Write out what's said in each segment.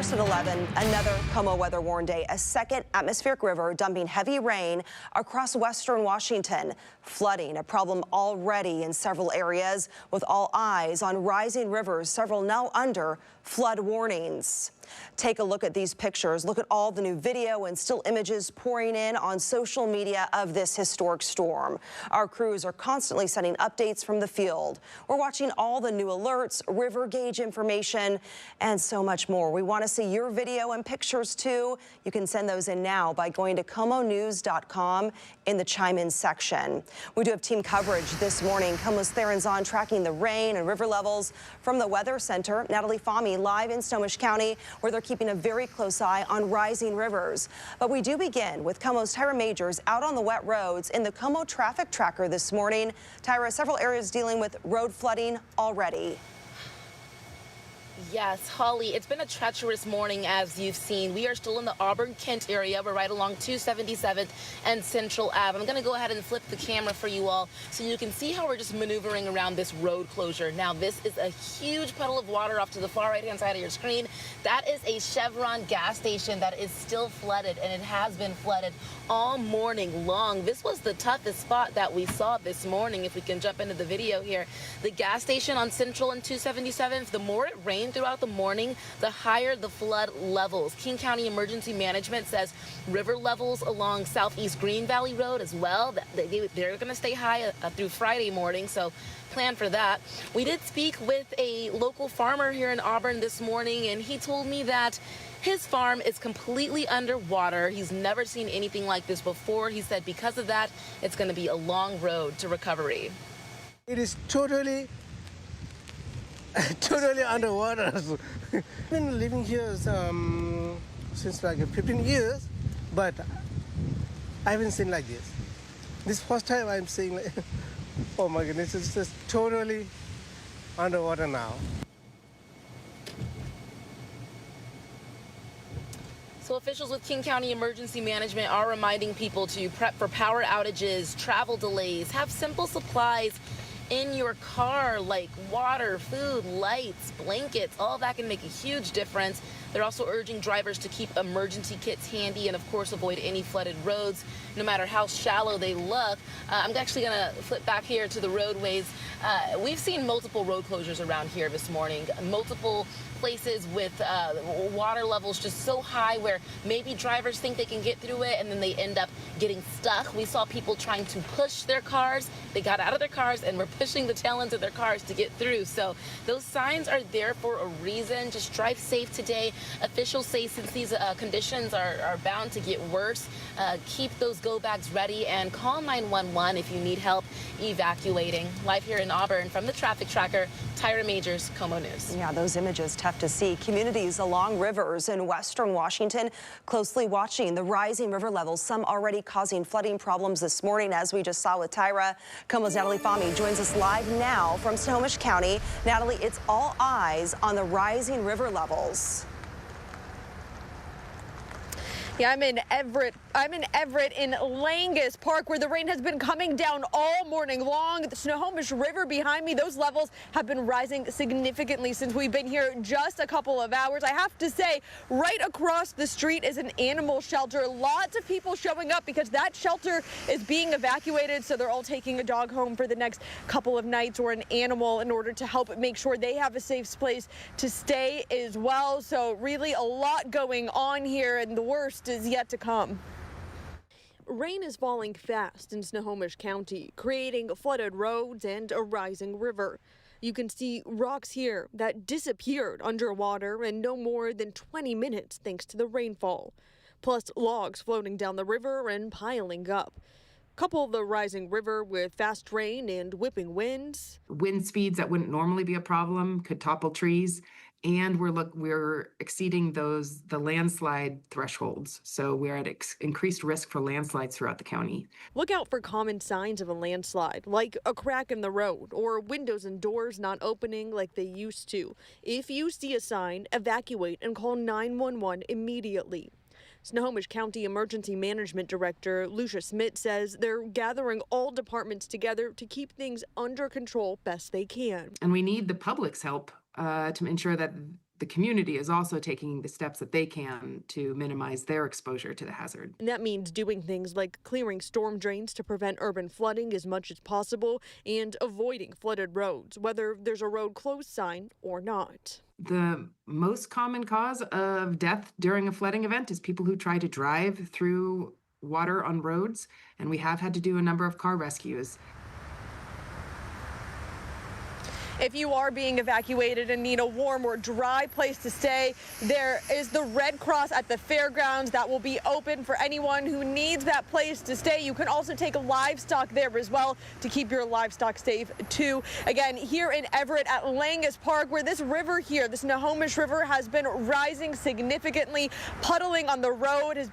First at 11, another KOMO weather warn day. A second atmospheric river dumping heavy rain across western Washington. Flooding, a problem already in several areas, with all eyes on rising rivers, several now under flood warnings. Take a look at these pictures. Look at all the new video and still images pouring in on social media of this historic storm. Our crews are constantly sending updates from the field. We're watching all the new alerts, river gauge information, and so much more. We want to see your video and pictures too. You can send those in now by going to KOMOnews.com in the Chime In section. We do have team coverage this morning. KOMO's Theron's on tracking the rain and river levels from the Weather Center. Natalie Fahmy live in Snohomish County, where they're keeping a very close eye on rising rivers. But we do begin with KOMO's Tyra Majors out on the wet roads in the KOMO traffic tracker this morning. Tyra, several areas dealing with road flooding already. Yes, Holly, it's been a treacherous morning, as you've seen. We are still in the Auburn-Kent area. We're right along 277th and Central Ave. I'm going to go ahead and flip the camera for you all so you can see how we're just maneuvering around this road closure. Now, this is a huge puddle of water off to the far right-hand side of your screen. That is a Chevron gas station that is still flooded, and it has been flooded all morning long. This was the toughest spot that we saw this morning. If we can jump into the video here, the gas station on Central and 277th, the more it rained throughout the morning, the higher the flood levels. King County Emergency Management says river levels along Southeast Green Valley Road as well, they're going to stay high through Friday morning, so plan for that. We did speak with a local farmer here in Auburn this morning, and he told me that his farm is completely underwater. He's never seen anything like this before. He said because of that, it's going to be a long road to recovery. It is totally underwater. I've been living here since like 15 years, but I haven't seen like this. This first time I'm seeing like, oh my goodness, it's just totally underwater now. So officials with King County Emergency Management are reminding people to prep for power outages, travel delays, have simple supplies in your car like water, food, lights, blankets. All that can make a huge difference. They're also urging drivers to keep emergency kits handy and, of course, avoid any flooded roads, no matter how shallow they look. I'm actually going to flip back here to the roadways. We've seen multiple road closures around here this morning, multiple places with water levels just so high where maybe drivers think they can get through it and then they end up getting stuck. We saw people trying to push their cars. They got out of their cars and were pushing the tail ends of their cars to get through. So those signs are there for a reason. Just drive safe today. Officials say since these conditions are bound to get worse, keep those go bags ready and call 911 if you need help evacuating. Live here in Auburn from the traffic tracker, Tyra Majors, KOMO News. Yeah, those images tough to see. Communities along rivers in western Washington closely watching the rising river levels, some already causing flooding problems this morning, as we just saw with Tyra. KOMO's Natalie Fahmy joins us live now from Snohomish County. Natalie, it's all eyes on the rising river levels. Yeah, I'm in Everett in Langus Park, where the rain has been coming down all morning long. The Snohomish River behind me, those levels have been rising significantly since we've been here just a couple of hours. I have to say, right across the street is an animal shelter. Lots of people showing up because that shelter is being evacuated, so they're all taking a dog home for the next couple of nights or an animal in order to help make sure they have a safe place to stay as well. So really a lot going on here, and the worst is yet to come. Rain is falling fast in Snohomish County, creating flooded roads and a rising river. You can see rocks here that disappeared underwater in no more than 20 minutes thanks to the rainfall, plus logs floating down the river and piling up. Couple the rising river with fast rain and whipping winds. Wind speeds that wouldn't normally be a problem could topple trees, and we're exceeding the landslide thresholds. So we're at increased risk for landslides throughout the county. Look out for common signs of a landslide, like a crack in the road or windows and doors not opening like they used to. If you see a sign, evacuate and call 911 immediately. Snohomish County Emergency Management Director Lucia Smith says they're gathering all departments together to keep things under control best they can. And we need the public's help to ensure that the community is also taking the steps that they can to minimize their exposure to the hazard. And that means doing things like clearing storm drains to prevent urban flooding as much as possible and avoiding flooded roads, whether there's a road closed sign or not. The most common cause of death during a flooding event is people who try to drive through water on roads, and we have had to do a number of car rescues. If you are being evacuated and need a warm or dry place to stay, there is the Red Cross at the fairgrounds that will be open for anyone who needs that place to stay. You can also take livestock there as well to keep your livestock safe too. Again, here in Everett at Langus Park, where this river here, this Snohomish River, has been rising significantly. Puddling on the road has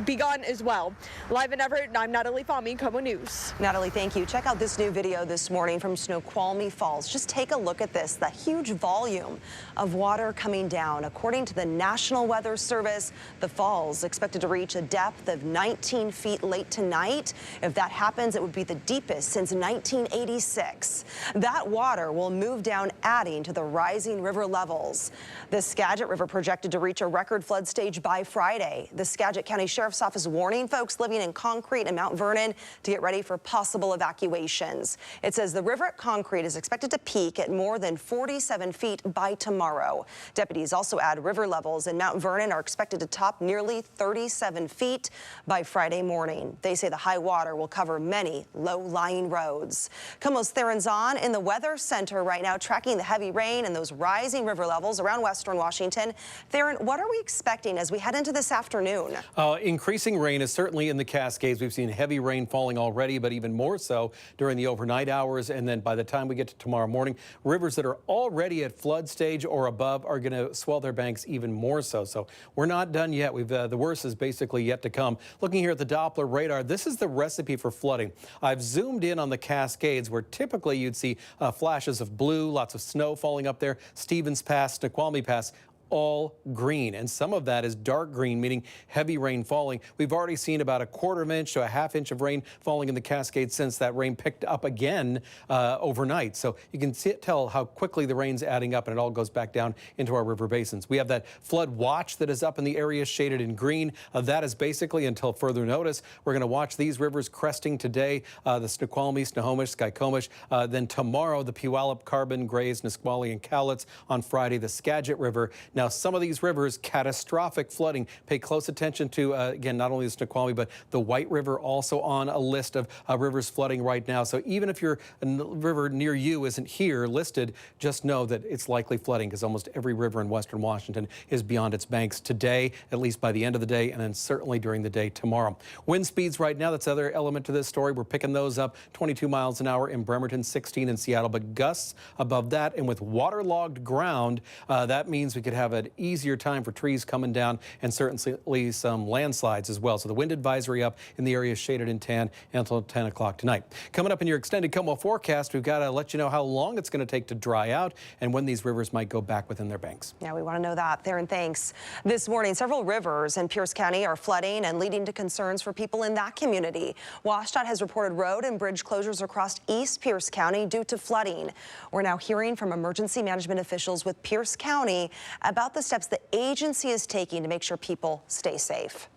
begun as well. Live in Everett, I'm Natalie Fahmy, KOMO News. Natalie, thank you. Check out this new video this morning from Snoqualmie Falls. Just take a look at this, the huge volume of water coming down. According to the National Weather Service, the falls expected to reach a depth of 19 feet late tonight. If that happens, it would be the deepest since 1986. That water will move down, adding to the rising river levels. The Skagit River projected to reach a record flood stage by Friday. The Skagit County Sheriff's Office warning folks living in Concrete and Mount Vernon to get ready for possible evacuations. It says the river at Concrete is expected to peak at more than 47 feet by tomorrow. Deputies also add river levels in Mount Vernon are expected to top nearly 37 feet by Friday morning. They say the high water will cover many low-lying roads. KOMO's Theron Zahn in the Weather Center right now, tracking the heavy rain and those rising river levels around western Washington. Theron, what are we expecting as we head into this afternoon? Increasing rain is certainly in the Cascades. We've seen heavy rain falling already, but even more so during the overnight hours. And then by the time we get to tomorrow morning, rivers that are already at flood stage or above are going to swell their banks even more so. So we're not done yet. The worst is basically yet to come. Looking here at the Doppler radar, this is the recipe for flooding. I've zoomed in on the Cascades, where typically you'd see flashes of blue, lots of snow falling up there. Stevens Pass, Snoqualmie Pass, all green, and some of that is dark green, meaning heavy rain falling. We've already seen about a quarter of an inch to a half inch of rain falling in the Cascades since that rain picked up again overnight. So you can tell how quickly the rain's adding up, and it all goes back down into our river basins. We have that flood watch that is up in the area shaded in green. That is basically until further notice. We're going to watch these rivers cresting today, the Snoqualmie, Snohomish, Skykomish. Then tomorrow, the Puyallup, Carbon, Grays, Nisqually, and Cowlitz. On Friday, the Skagit River. Now, some of these rivers, catastrophic flooding. Pay close attention to, again, not only the Snoqualmie, but the White River also on a list of rivers flooding right now. So even if your river near you isn't here listed, just know that it's likely flooding, because almost every river in western Washington is beyond its banks today, at least by the end of the day, and then certainly during the day tomorrow. Wind speeds right now, that's the other element to this story. We're picking those up, 22 miles an hour in Bremerton, 16 in Seattle, but gusts above that. And with waterlogged ground, that means we could have an easier time for trees coming down, and certainly some landslides as well. So the wind advisory up in the area shaded in tan until 10 o'clock tonight. Coming up in your extended KOMO forecast, we've got to let you know how long it's going to take to dry out and when these rivers might go back within their banks. Yeah, we want to know that. Theron, thanks. This morning, several rivers in Pierce County are flooding and leading to concerns for people in that community. WashDOT has reported road and bridge closures across East Pierce County due to flooding. We're now hearing from emergency management officials with Pierce County about the steps the agency is taking to make sure people stay safe.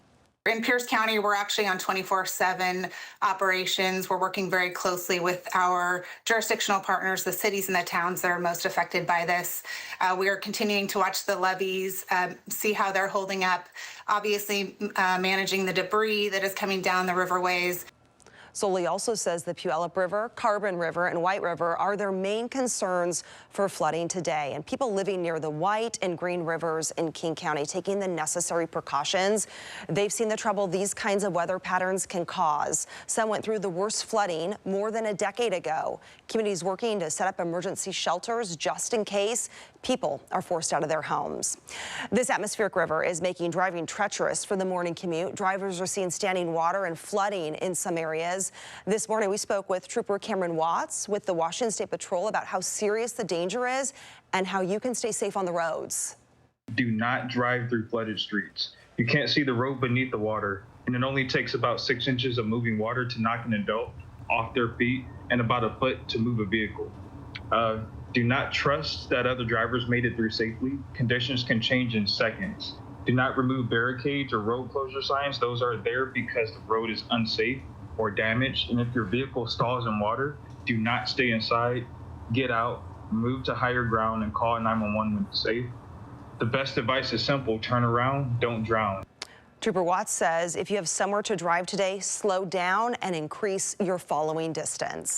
In Pierce County, we're actually on 24/7 operations. We're working very closely with our jurisdictional partners, the cities and the towns that are most affected by this. We are continuing to watch the levees, see how they're holding up, obviously managing the debris that is coming down the riverways. Soley also says the Puyallup River, Carbon River, and White River are their main concerns for flooding today. And people living near the White and Green Rivers in King County taking the necessary precautions. They've seen the trouble these kinds of weather patterns can cause. Some went through the worst flooding more than a decade ago. Communities working to set up emergency shelters just in case people are forced out of their homes. This atmospheric river is making driving treacherous for the morning commute. Drivers are seeing standing water and flooding in some areas. This morning we spoke with Trooper Cameron Watts with the Washington State Patrol about how serious the danger is and how you can stay safe on the roads. Do not drive through flooded streets. You can't see the road beneath the water, and it only takes about 6 inches of moving water to knock an adult off their feet and about a foot to move a vehicle. Do not trust that other drivers made it through safely. Conditions can change in seconds. Do not remove barricades or road closure signs. Those are there because the road is unsafe or damaged. And if your vehicle stalls in water, do not stay inside. Get out, move to higher ground, and call 911 when it's safe. The best advice is simple: turn around, don't drown. Trooper Watts says if you have somewhere to drive today, slow down and increase your following distance.